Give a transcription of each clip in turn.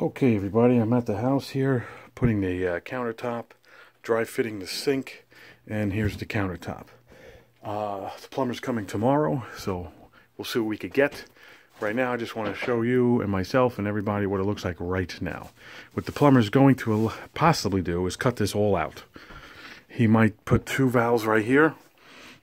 Okay, everybody, I'm at the house here, putting the countertop, dry fitting the sink, and here's the countertop. The plumber's coming tomorrow, so we'll see what we could get. Right now, I just want to show you and myself and everybody what it looks like right now. What the plumber's going to possibly do is cut this all out. He might put two valves right here,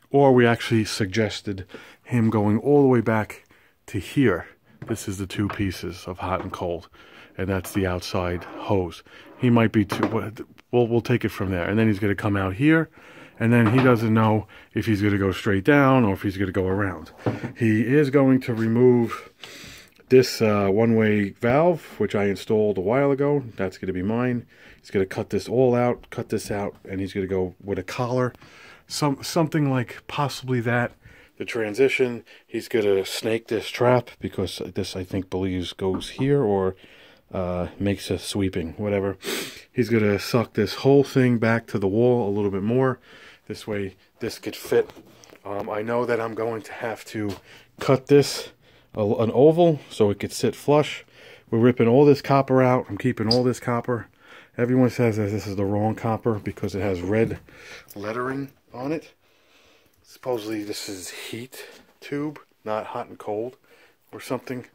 or we actually suggested him going all the way back to here. This is the two pieces of hot and cold, and that's the outside hose. He might be we'll take it from there, and then he's going to come out here, and then he doesn't know if he's going to go straight down or if he's going to go around. He is going to remove this one-way valve, which I installed a while ago. That's going to be mine. He's going to cut this all out, cut this out, and he's going to go with a collar, something like possibly that. The transition, he's going to snake this trap, because this, I think, believes goes here or makes a sweeping, whatever. He's going to suck this whole thing back to the wall a little bit more. This way this could fit. I know that I'm going to have to cut this an oval so it could sit flush. We're ripping all this copper out. I'm keeping all this copper. Everyone says that this is the wrong copper because it has red lettering on it. Supposedly this is heat tube, not hot and cold or something.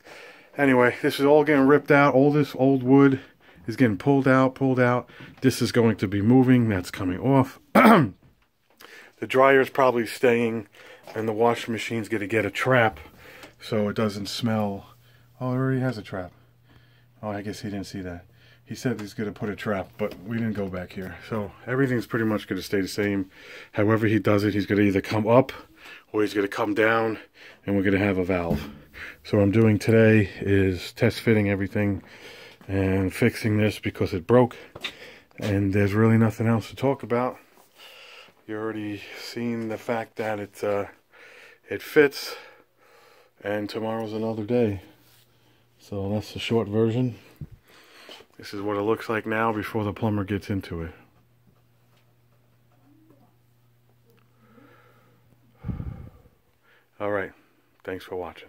Anyway, this is all getting ripped out. All this old wood is getting pulled out. This is going to be moving. That's coming off. The dryer is probably staying, and the washing machine's going to get a trap so it doesn't smell. Oh, it already has a trap. Oh, I guess he didn't see that. He said he's going to put a trap, but we didn't go back here. So everything's pretty much going to stay the same. However he does it, he's going to either come up or he's going to come down, and we're going to have a valve. So what I'm doing today is test fitting everything and fixing this because it broke. And there's really nothing else to talk about. You already seen the fact that it fits, and tomorrow's another day. So that's the short version. This is what it looks like now before the plumber gets into it. All right. Thanks for watching.